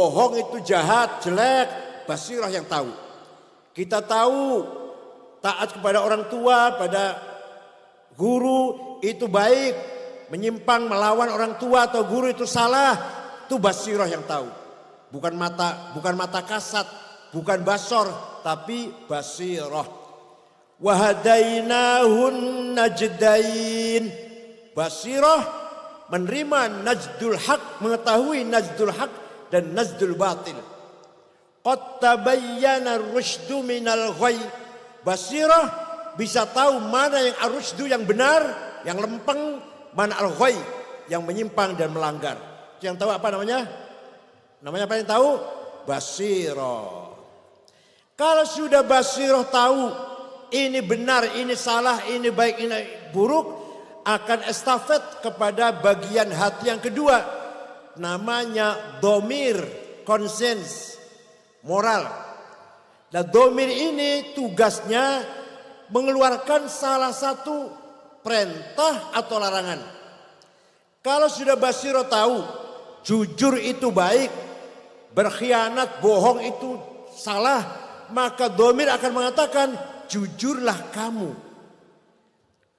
bohong itu jahat, jelek, basirah yang tahu. Kita tahu taat kepada orang tua, pada guru itu baik, menyimpang melawan orang tua atau guru itu salah, itu basirah yang tahu. Bukan mata kasat, bukan basor, tapi basirah. Wahadainahun najdain. Basirah menerima najdul haq, mengetahui najdul haq dan najdul batil. Qad tabayyana ar-rusydu minal ghayy. Basirah bisa tahu mana yang ar-rusydu yang benar, yang lempeng, mana al-ghayy yang menyimpang dan melanggar. Yang tahu apa namanya? Namanya apa yang tahu? Basirah. Kalau sudah basirah tahu ini benar, ini salah, ini baik, ini buruk, akan estafet kepada bagian hati yang kedua. Namanya domir, conscience, moral. Nah, domir ini tugasnya mengeluarkan salah satu perintah atau larangan. Kalau sudah basirah tahu jujur itu baik, berkhianat, bohong itu salah, maka domir akan mengatakan jujurlah kamu.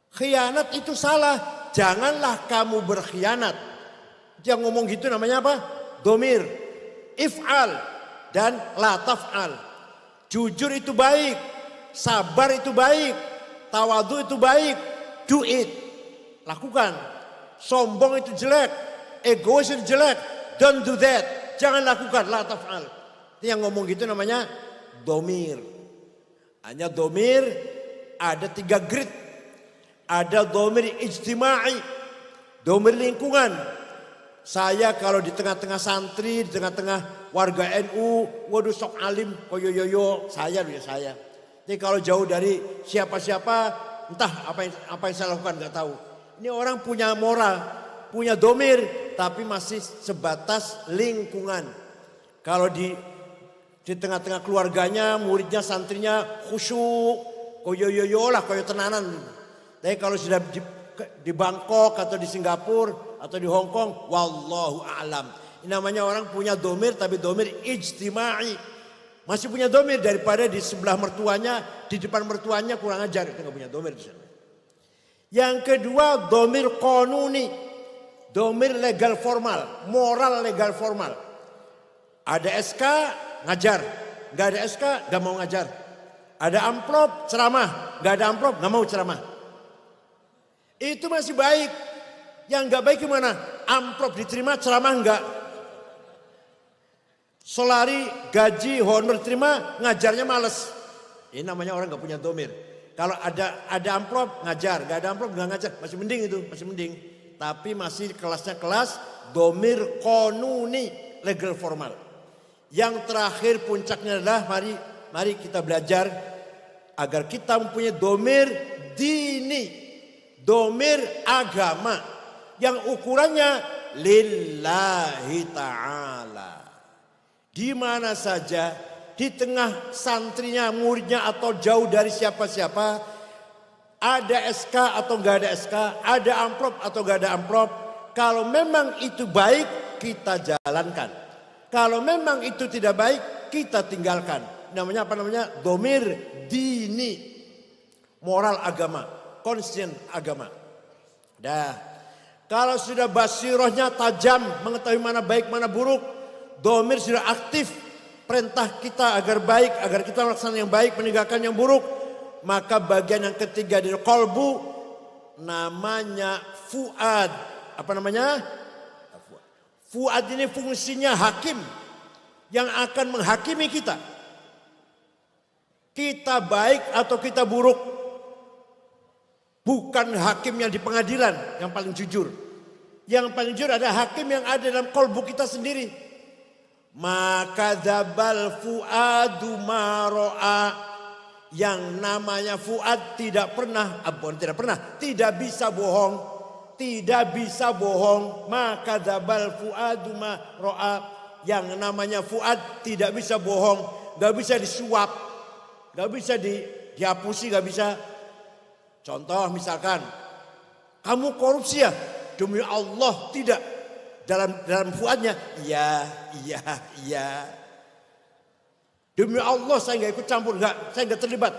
Khianat itu salah, janganlah kamu berkhianat. Yang ngomong gitu namanya apa? Domir. If'al dan la taf'al. Jujur itu baik, sabar itu baik, tawadu itu baik, do it. Lakukan. Sombong itu jelek, egois itu jelek, don't do that. Jangan lakukan, la taf'al. Yang ngomong gitu namanya domir. Hanya domir ada 3 grade. Ada domir ijtima'i, domir lingkungan. Saya kalau di tengah-tengah santri, di tengah-tengah warga NU, waduh sok alim, koyoyoyo, saya. Jadi kalau jauh dari siapa-siapa, entah apa yang saya lakukan nggak tahu. Ini orang punya moral, punya domir, tapi masih sebatas lingkungan. Kalau di tengah-tengah keluarganya, muridnya, santrinya khusyuk, koyoyoyo lah, koyo tenanan. Tapi kalau sudah di Bangkok atau di Singapura atau di Hong Kong, wallahu a'lam. Ini namanya orang punya domir, tapi domir ijtima'i. Masih punya domir daripada di sebelah mertuanya, di depan mertuanya kurang ajar. Itu nggak punya domir di sana. Yang kedua domir qanuni, domir legal formal, moral legal formal. Ada SK ngajar, nggak ada SK nggak mau ngajar. Ada amplop ceramah, nggak ada amplop nggak mau ceramah. Itu masih baik. Yang nggak baik gimana? Amplop diterima, ceramah enggak. Solari, gaji, honor terima, ngajarnya males. Ini namanya orang nggak punya domir. Kalau ada amplop ngajar, nggak ada amplop nggak ngajar, masih mending itu, masih mending. Tapi masih kelasnya kelas domir qanuni, legal formal. Yang terakhir puncaknya adalah mari kita belajar agar kita mempunyai domir dini. Domir agama yang ukurannya lillahi ta'ala. Di mana saja, di tengah santrinya, muridnya atau jauh dari siapa-siapa, ada SK atau enggak ada SK, ada amplop atau enggak ada amplop, kalau memang itu baik kita jalankan. Kalau memang itu tidak baik kita tinggalkan. Namanya apa namanya? Domir dini, moral agama. Konsisten agama. Dah. Kalau sudah basirahnya tajam, mengetahui mana baik mana buruk, domir sudah aktif, perintah kita agar baik, agar kita melaksanakan yang baik, meninggalkan yang buruk, maka bagian yang ketiga dari qalbu namanya fuad. Apa namanya? Fuad ini fungsinya hakim yang akan menghakimi kita. Kita baik atau kita buruk. Bukan hakim yang di pengadilan yang paling jujur. Yang paling jujur ada hakim yang ada dalam kolbu kita sendiri. Maka dzabal fuadu maro'a. Yang namanya fuad tidak bisa bohong. Tidak bisa bohong. Maka dzabal fuadu maro'a. Yang namanya fuad tidak bisa bohong. Gak bisa disuap. Gak bisa dihapusi, gak bisa. Contoh misalkan, kamu korupsi ya? Demi Allah tidak. dalam fuadnya, iya. Demi Allah saya nggak ikut campur, saya nggak terlibat.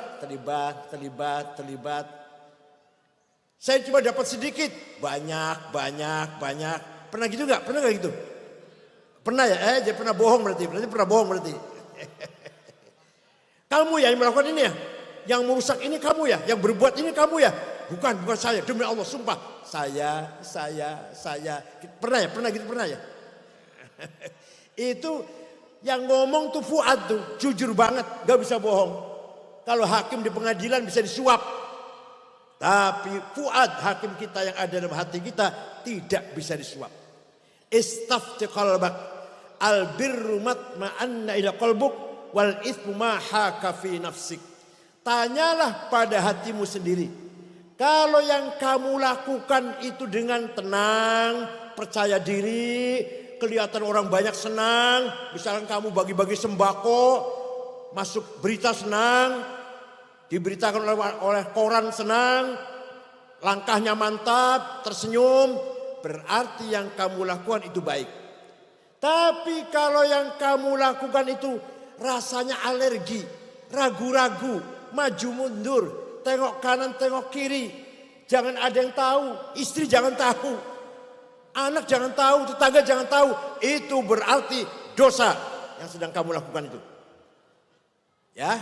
Saya cuma dapat sedikit, banyak. Pernah gitu nggak? Pernah nggak gitu? Pernah ya? Jadi pernah bohong berarti pernah bohong berarti. Kamu ya yang melakukan ini ya, yang merusak ini kamu ya, yang berbuat ini kamu ya. Bukan saya, demi Allah sumpah. Saya. Pernah ya? Itu yang ngomong tuh fuad tuh, jujur banget, gak bisa bohong. Kalau hakim di pengadilan bisa disuap. Tapi fuad hakim kita yang ada dalam hati kita tidak bisa disuap. Istafti qalbak albirru matma'anna ila qalbuk wal ithmu ma haka fi nafsik. Tanyalah pada hatimu sendiri. Kalau yang kamu lakukan itu dengan tenang, percaya diri, kelihatan orang banyak senang, misalkan kamu bagi-bagi sembako, masuk berita senang, diberitakan oleh koran senang, langkahnya mantap, tersenyum, berarti yang kamu lakukan itu baik. Tapi kalau yang kamu lakukan itu rasanya alergi, ragu-ragu, maju mundur, tengok kanan, tengok kiri. Jangan ada yang tahu, istri jangan tahu, anak jangan tahu, tetangga jangan tahu. Itu berarti dosa yang sedang kamu lakukan itu. Ya,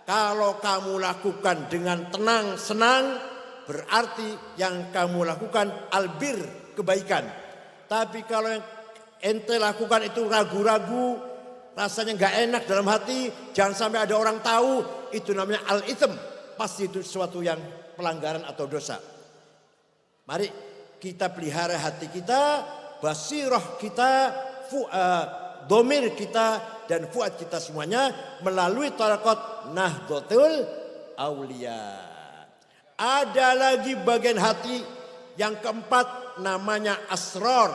kalau kamu lakukan dengan tenang, senang, berarti yang kamu lakukan albir, kebaikan. Tapi kalau yang ente lakukan itu ragu-ragu, rasanya nggak enak dalam hati, jangan sampai ada orang tahu, itu namanya al-itsm. Pasti itu sesuatu yang pelanggaran atau dosa. Mari kita pelihara hati kita, basirah kita, domir kita, dan fuad kita semuanya melalui tarekat Nahdlatul Aulia. Ada lagi bagian hati yang keempat namanya asrar.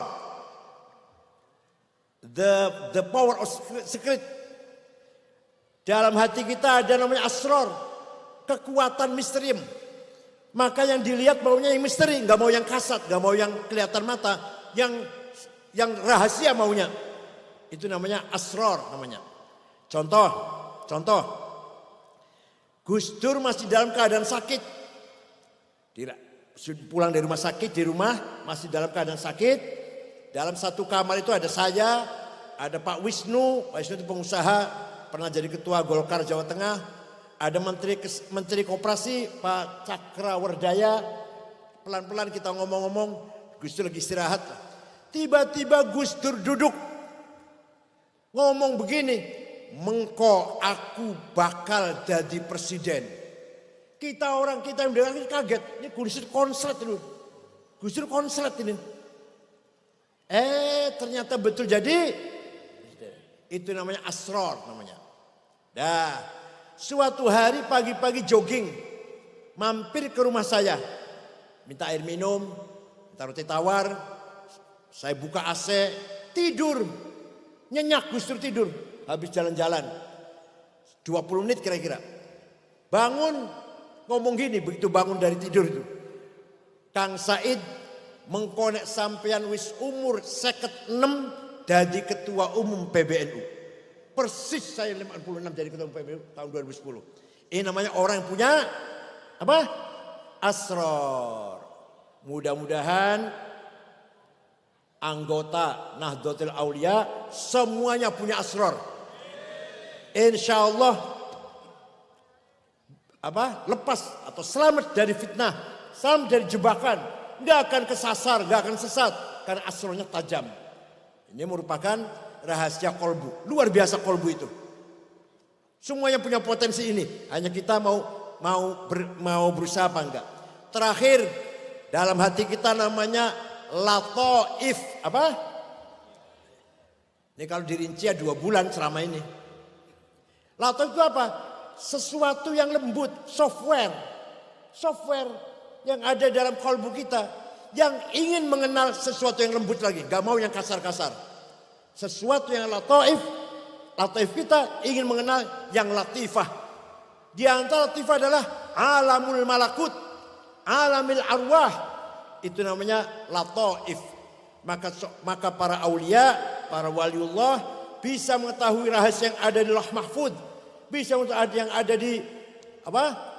The power of secret. Dalam hati kita ada namanya asrar. Kekuatan misterium. Maka yang dilihat maunya yang misteri, nggak mau yang kasat, nggak mau yang kelihatan mata, yang rahasia maunya. Itu namanya asrar namanya. Contoh. Gus Dur masih dalam keadaan sakit. Pulang dari rumah sakit, di rumah masih dalam keadaan sakit. Dalam satu kamar itu ada saya, ada Pak Wisnu. Pak Wisnu itu pengusaha, pernah jadi ketua Golkar Jawa Tengah. Ada Menteri Koperasi Pak Cakrawardaya. Pelan-pelan kita ngomong-ngomong, Gus Dur lagi istirahat. Tiba-tiba Gus Dur duduk ngomong begini, mengko aku bakal jadi presiden. Kita yang dengar kaget, ini Gus Dur konslet dulu. Gus Dur konslet ini. Ternyata betul jadi. Itu namanya asrar namanya. Suatu hari pagi-pagi jogging, mampir ke rumah saya, minta air minum, minta roti tawar, saya buka AC, tidur, nyenyak Gus Dur tidur, habis jalan-jalan, 20 menit kira-kira, bangun ngomong gini, begitu bangun dari tidur itu, Kang Said mengkonek sampean wis umur 56 jadi ketua umum PBNU. Persis saya 56 jadi ketua PBNU tahun 2010. Ini namanya orang yang punya apa? Asrar. Mudah-mudahan anggota Nahdlatul Aulia semuanya punya asrar. Insya Allah lepas atau selamat dari fitnah, selamat dari jebakan, nggak akan kesasar, nggak akan sesat karena asrarnya tajam. Ini merupakan rahasia kolbu, luar biasa kolbu itu. Semuanya punya potensi ini, hanya kita mau berusaha apa enggak. Terakhir dalam hati kita namanya lataif. Apa? Ini kalau dirinci ya 2 bulan selama ini. Lataif itu apa? Sesuatu yang lembut, software yang ada dalam kolbu kita, yang ingin mengenal sesuatu yang lembut lagi, gak mau yang kasar-kasar. Sesuatu yang lataif kita ingin mengenal yang latifah. Di antara latifah adalah alamul malakut, alamil arwah. Itu namanya lataif. Maka para aulia, para waliullah bisa mengetahui rahasia yang ada di Lauh Mahfuz, bisa mengetahui yang ada di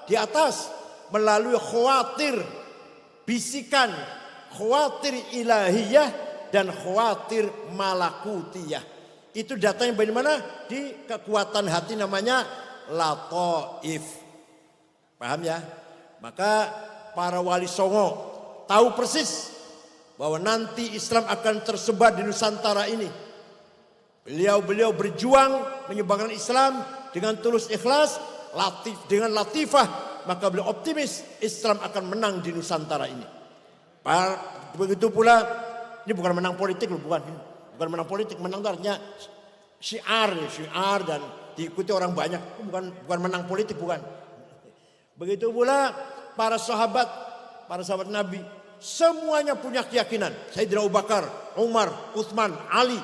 di atas melalui khawatir bisikan, khawatir ilahiyah dan khawatir malakutiyah. Itu datanya dari mana? Di kekuatan hati namanya lataif. Paham ya? Maka para wali songo tahu persis bahwa nanti Islam akan tersebar di Nusantara ini. Beliau berjuang menyebarkan Islam dengan tulus ikhlas, dengan latifah, maka beliau optimis Islam akan menang di Nusantara ini. Begitu pula, ini bukan menang politik loh, bukan menang politik, menang itu artinya syiar dan diikuti orang banyak, bukan menang politik, bukan. Begitu pula para sahabat Nabi, semuanya punya keyakinan. Sayyidina Abu Bakar, Umar, Utsman, Ali,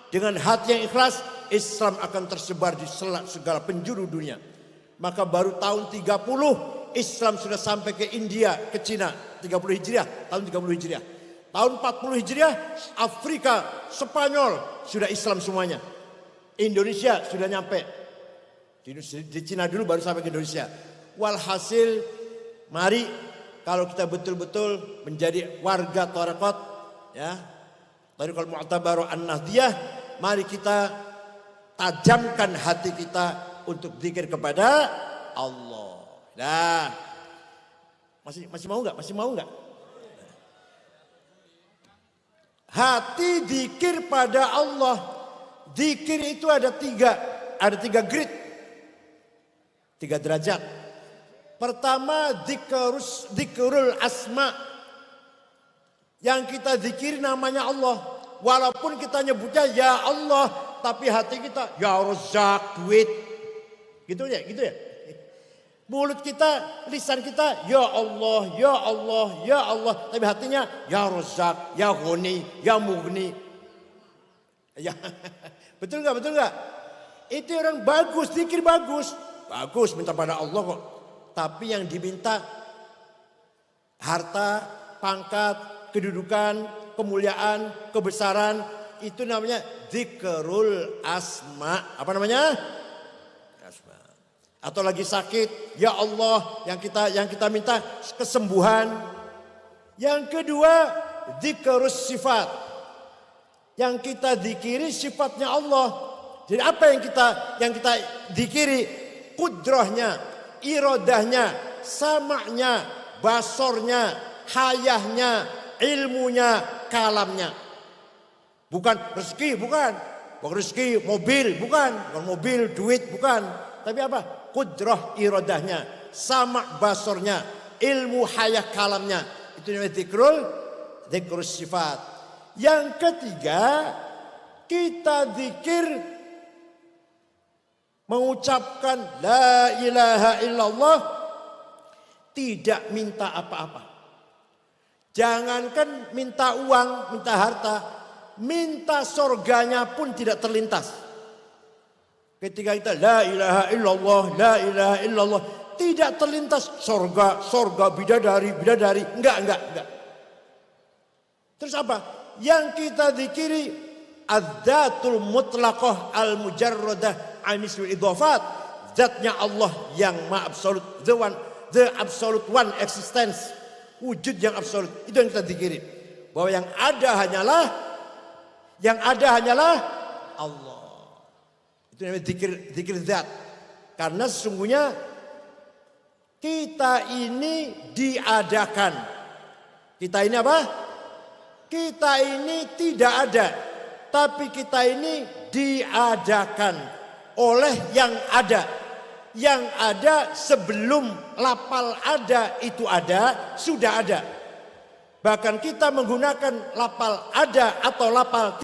dengan hati yang ikhlas, Islam akan tersebar di segala penjuru dunia. Maka baru tahun 30 Islam sudah sampai ke India, ke Cina, 30 Hijriah, tahun 30 Hijriah. Tahun 40 Hijriah, Afrika, Spanyol sudah Islam semuanya. Indonesia sudah nyampe. Di Cina dulu baru sampai ke Indonesia. Walhasil, mari kalau kita betul-betul menjadi warga Thariqat, ya, Thariqat Mu'tabarah An-Nahdiyah, mari kita tajamkan hati kita untuk zikir kepada Allah. Nah, masih mau nggak? Masih mau nggak? Hati zikir pada Allah. Zikir itu ada tiga grade, 3 derajat. Pertama, dzikrul asma. Yang kita zikir namanya Allah. Walaupun kita nyebutnya ya Allah, tapi hati kita ya Razzaq, duit. Gitu ya. Mulut kita, lisan kita ya Allah, ya Allah, ya Allah, tapi hatinya ya Razzaq, ya Ghani, ya Mughni. Ya, betul nggak? Itu orang bagus, zikir bagus minta pada Allah kok. Tapi yang diminta harta, pangkat, kedudukan, kemuliaan, kebesaran, itu namanya dzikrul asma. Apa namanya? Asma. Atau lagi sakit, ya Allah, yang kita minta kesembuhan. Yang kedua, dzikrus sifat. Yang kita zikiri sifatnya Allah. Jadi apa yang kita zikiri? Kudrahnya, iradahnya, sama'nya, basornya, hayahnya, ilmunya, kalamnya. Bukan rezeki, bukan rezeki, mobil, bukan mobil, duit, bukan. Tapi apa? Kudrah iradahnya, sama' basornya, ilmu hayah kalamnya. Itu namanya dzikrus sifat. Yang ketiga, kita zikir mengucapkan la ilaha illallah, tidak minta apa-apa. Jangankan minta uang, minta harta, minta surganya pun tidak terlintas. Ketika kita la ilaha illallah, la ilaha illallah, tidak terlintas surga, bidadari, enggak. Terus apa? Yang kita zikiri adzatul mutlaqah al mujarradah an misl idhafat, zatnya Allah yang maha absolut, the absolute one existence, wujud yang absolut. Itu yang kita zikiri, bahwa yang ada hanyalah Allah. Itu namanya zikir zat. Karena sesungguhnya kita ini diadakan. Kita ini apa? Kita ini tidak ada, tapi kita ini diadakan oleh yang ada. Yang ada sebelum lapal ada itu ada, sudah ada. Bahkan kita menggunakan lapal ada atau lapal